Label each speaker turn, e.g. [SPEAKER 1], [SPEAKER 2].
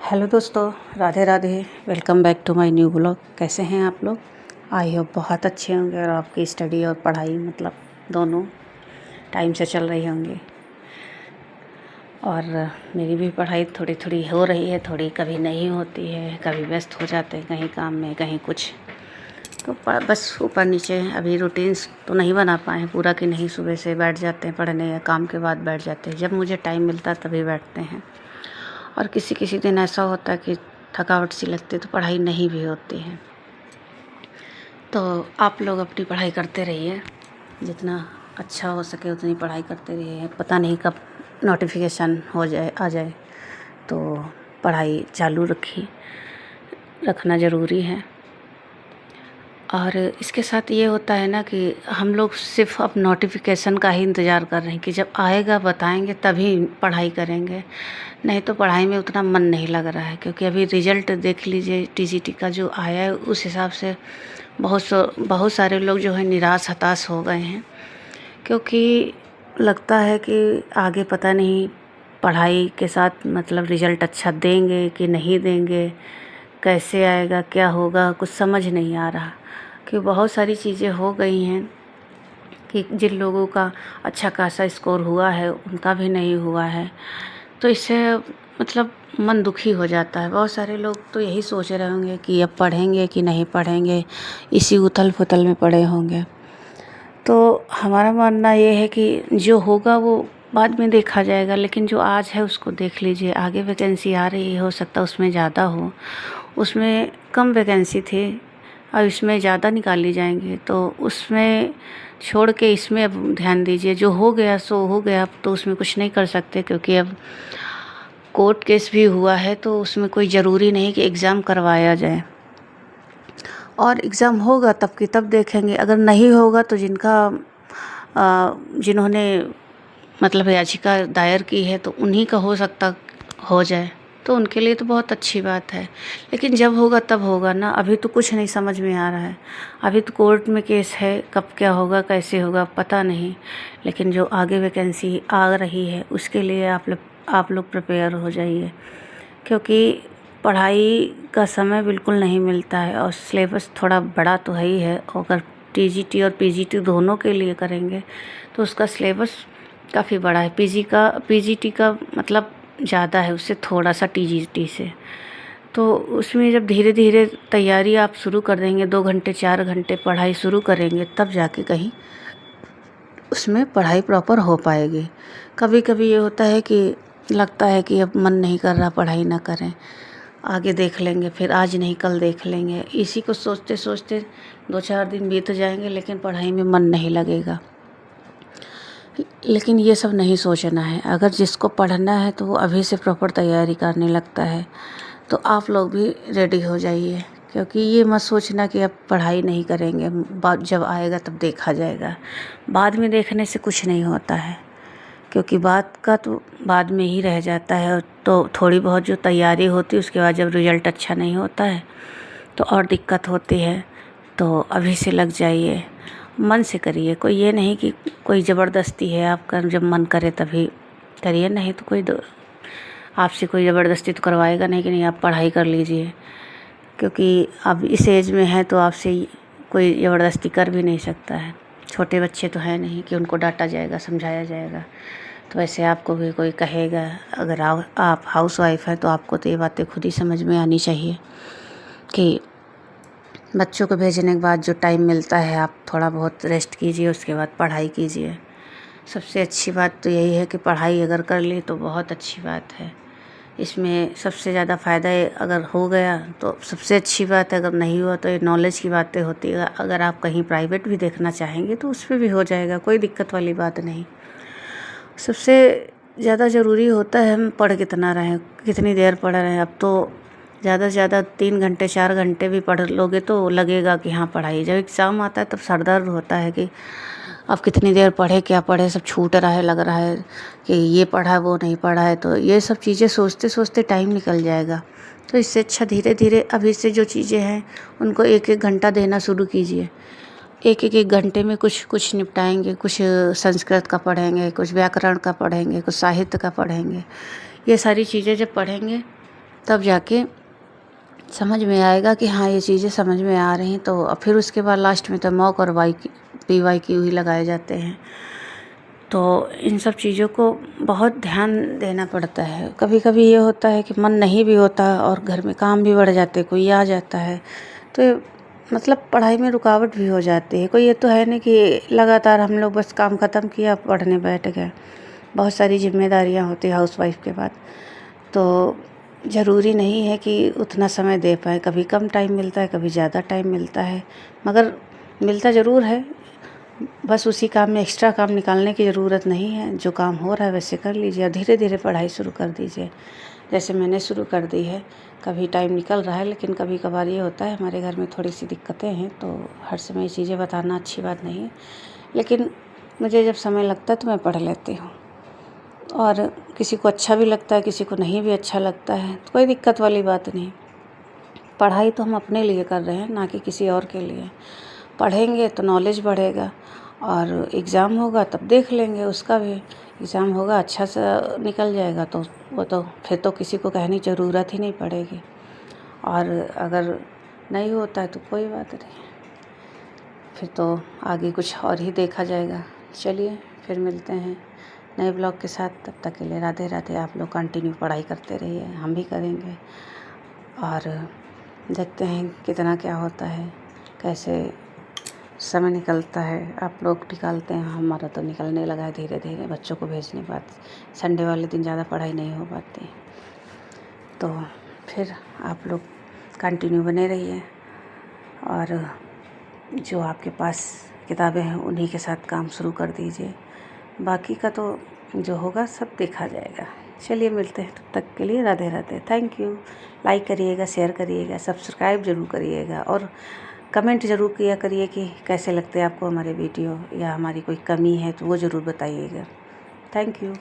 [SPEAKER 1] Hello दोस्तों, Radhe Radhe. Welcome back to my new blog. कैसे हैं आप लोग? आई होप बहुत अच्छे होंगे और आपकी स्टडी और पढ़ाई दोनों टाइम से चल रही होंगी। और मेरी भी पढ़ाई थोड़ी थोड़ी हो रही है, थोड़ी कभी नहीं होती है, कभी व्यस्त हो जाते हैं कहीं काम में कहीं कुछ। तो बस ऊपर नीचे अभी रूटीन्स तो नहीं बना पाए पूरा कि नहीं। सुबह से बैठ जाते हैं पढ़ने या काम के बाद बैठ जाते हैं, जब मुझे टाइम मिलता है तभी बैठते हैं। और किसी किसी दिन ऐसा होता है कि थकावट सी लगती है तो पढ़ाई नहीं भी होती है। तो आप लोग अपनी पढ़ाई करते रहिए, जितना अच्छा हो सके उतनी पढ़ाई करते रहिए। पता नहीं कब नोटिफिकेशन आ जाए, तो पढ़ाई चालू रखना ज़रूरी है। और इसके साथ ये होता है ना कि हम लोग सिर्फ अब नोटिफिकेशन का ही इंतज़ार कर रहे हैं कि जब आएगा बताएंगे तभी पढ़ाई करेंगे, नहीं तो पढ़ाई में उतना मन नहीं लग रहा है। क्योंकि अभी रिज़ल्ट देख लीजिए, टीजीटी का जो आया है उस हिसाब से बहुत सारे लोग जो है निराश हताश हो गए हैं। क्योंकि लगता है कि आगे पता नहीं पढ़ाई के साथ रिज़ल्ट अच्छा देंगे कि नहीं देंगे, कैसे आएगा, क्या होगा, कुछ समझ नहीं आ रहा। कि बहुत सारी चीज़ें हो गई हैं कि जिन लोगों का अच्छा खासा स्कोर हुआ है उनका भी नहीं हुआ है। तो इससे मन दुखी हो जाता है। बहुत सारे लोग तो यही सोच रहे होंगे कि अब पढ़ेंगे कि नहीं पढ़ेंगे, इसी उथल पुथल में पड़े होंगे। तो हमारा मानना ये है कि जो होगा वो बाद में देखा जाएगा, लेकिन जो आज है उसको देख लीजिए। आगे वैकेंसी आ रही है, हो सकता है उसमें ज़्यादा हो, उसमें कम वैकेंसी थी और इसमें ज़्यादा निकाली जाएंगे, तो उसमें छोड़ के इसमें अब ध्यान दीजिए। जो हो गया सो हो गया, अब तो उसमें कुछ नहीं कर सकते। क्योंकि अब कोर्ट केस भी हुआ है, तो उसमें कोई ज़रूरी नहीं कि एग्ज़ाम करवाया जाए। और एग्ज़ाम होगा तब की तब देखेंगे। अगर नहीं होगा तो जिन्होंने याचिका दायर की है तो उन्हीं का हो सकता हो जाए, तो उनके लिए तो बहुत अच्छी बात है। लेकिन जब होगा तब होगा ना, अभी तो कुछ नहीं समझ में आ रहा है। अभी तो कोर्ट में केस है, कब क्या होगा कैसे होगा पता नहीं। लेकिन जो आगे वैकेंसी आ रही है उसके लिए आप लोग प्रिपेयर हो जाइए। क्योंकि पढ़ाई का समय बिल्कुल नहीं मिलता है और सिलेबस थोड़ा बड़ा तो है ही है। अगर टीजीटी और पीजीटी दोनों के लिए करेंगे तो उसका सिलेबस काफ़ी बड़ा है। पीजीटी का ज़्यादा है उससे थोड़ा सा, टीजीटी से। तो उसमें जब धीरे धीरे तैयारी आप शुरू कर देंगे, 2 घंटे 4 घंटे पढ़ाई शुरू करेंगे, तब जाके कहीं उसमें पढ़ाई प्रॉपर हो पाएगी। कभी कभी ये होता है कि लगता है कि अब मन नहीं कर रहा, पढ़ाई ना करें, आगे देख लेंगे, फिर आज नहीं कल देख लेंगे। इसी को सोचते सोचते 2-4 दिन बीत जाएंगे, लेकिन पढ़ाई में मन नहीं लगेगा। लेकिन ये सब नहीं सोचना है। अगर जिसको पढ़ना है तो वो अभी से प्रॉपर तैयारी करने लगता है। तो आप लोग भी रेडी हो जाइए। क्योंकि ये मत सोचना कि अब पढ़ाई नहीं करेंगे, बाद जब आएगा तब देखा जाएगा। बाद में देखने से कुछ नहीं होता है, क्योंकि बात का तो बाद में ही रह जाता है। तो थोड़ी बहुत जो तैयारी होती है उसके बाद जब रिज़ल्ट अच्छा नहीं होता है तो और दिक्कत होती है। तो अभी से लग जाइए, मन से करिए। कोई ये नहीं कि कोई ज़बरदस्ती है आपका, जब मन करे तभी करिए। नहीं तो आपसे कोई ज़बरदस्ती तो करवाएगा नहीं कि नहीं आप पढ़ाई कर लीजिए। क्योंकि अब इस एज में है तो आपसे कोई ज़बरदस्ती कर भी नहीं सकता है। छोटे बच्चे तो हैं नहीं कि उनको डांटा जाएगा, समझाया जाएगा। तो वैसे आपको भी कोई कहेगा। अगर आप हाउसवाइफ हैं तो आपको तो ये बातें खुद ही समझ में आनी चाहिए कि बच्चों को भेजने के बाद जो टाइम मिलता है आप थोड़ा बहुत रेस्ट कीजिए, उसके बाद पढ़ाई कीजिए। सबसे अच्छी बात तो यही है कि पढ़ाई अगर कर ली तो बहुत अच्छी बात है। इसमें सबसे ज़्यादा फ़ायदा अगर हो गया तो सबसे अच्छी बात है, अगर नहीं हुआ तो ये नॉलेज की बातें होती है। अगर आप कहीं प्राइवेट भी देखना चाहेंगे तो उस पर भी हो जाएगा, कोई दिक्कत वाली बात नहीं। सबसे ज़्यादा ज़रूरी होता है हम पढ़ कितना रहे हैं, कितनी देर पढ़ रहे हैं। अब तो ज़्यादा से ज़्यादा 3 घंटे 4 घंटे भी पढ़ लोगे तो लगेगा कि हाँ पढ़ाई। जब एग्ज़ाम आता है तब सर दर्द होता है कि अब कितनी देर पढ़े, क्या पढ़े, सब छूट रहा है, लग रहा है कि ये पढ़ा वो नहीं पढ़ा है। तो ये सब चीज़ें सोचते सोचते टाइम निकल जाएगा। तो इससे अच्छा धीरे धीरे अभी से जो चीज़ें हैं उनको 1-1 घंटा देना शुरू कीजिए। एक घंटे में कुछ कुछ निपटाएंगे। कुछ संस्कृत का पढ़ेंगे, कुछ व्याकरण का पढ़ेंगे, कुछ साहित्य का पढ़ेंगे। ये सारी चीज़ें जब पढ़ेंगे तब जाके समझ में आएगा कि हाँ ये चीज़ें समझ में आ रही हैं। तो फिर उसके बाद लास्ट में तो मॉक और PYQ ही लगाए जाते हैं। तो इन सब चीज़ों को बहुत ध्यान देना पड़ता है। कभी कभी ये होता है कि मन नहीं भी होता और घर में काम भी बढ़ जाते, कोई आ जाता है तो मतलब पढ़ाई में रुकावट भी हो जाती है। कोई ये तो है नहीं कि लगातार हम लोग बस काम ख़त्म किया पढ़ने बैठ गए। बहुत सारी जिम्मेदारियाँ होती है हाउसवाइफ के बाद, तो ज़रूरी नहीं है कि उतना समय दे पाए। कभी कम टाइम मिलता है, कभी ज़्यादा टाइम मिलता है, मगर मिलता ज़रूर है। बस उसी काम में एक्स्ट्रा काम निकालने की ज़रूरत नहीं है। जो काम हो रहा है वैसे कर लीजिए और धीरे धीरे पढ़ाई शुरू कर दीजिए, जैसे मैंने शुरू कर दी है। कभी टाइम निकल रहा है, लेकिन कभी कभार ये होता है हमारे घर में थोड़ी सी दिक्कतें हैं, तो हर समय ये चीज़ें बताना अच्छी बात नहीं है। लेकिन मुझे जब समय लगता है तो मैं पढ़ लेती हूँ, और किसी को अच्छा भी लगता है, किसी को नहीं भी अच्छा लगता है, तो कोई दिक्कत वाली बात नहीं। पढ़ाई तो हम अपने लिए कर रहे हैं, ना कि किसी और के लिए। पढ़ेंगे तो नॉलेज बढ़ेगा, और एग्ज़ाम होगा तब देख लेंगे उसका भी। एग्ज़ाम होगा अच्छा सा निकल जाएगा तो वो तो फिर तो किसी को कहने की ज़रूरत ही नहीं पड़ेगी, और अगर नहीं होता है तो कोई बात नहीं, फिर तो आगे कुछ और ही देखा जाएगा। चलिए फिर मिलते हैं नए ब्लॉग के साथ। तब तक के लिए राधे राधे। आप लोग कंटिन्यू पढ़ाई करते रहिए, हम भी करेंगे, और देखते हैं कितना क्या होता है, कैसे समय निकलता है। आप लोग निकालते हैं, हमारा तो निकलने लगा है धीरे धीरे। बच्चों को भेजने बाद संडे वाले दिन ज़्यादा पढ़ाई नहीं हो पाती, तो फिर आप लोग कंटिन्यू बने रहिए, और जो आपके पास किताबें हैं उन्हीं के साथ काम शुरू कर दीजिए। बाकी का तो जो होगा सब देखा जाएगा। चलिए मिलते हैं, तब तक के लिए Radhe Radhe. Thank you. Like करिएगा, शेयर करिएगा, सब्सक्राइब ज़रूर करिएगा, और कमेंट ज़रूर किया करिए कि कैसे लगते हैं आपको हमारे वीडियो, या हमारी कोई कमी है तो वो ज़रूर बताइएगा। Thank you.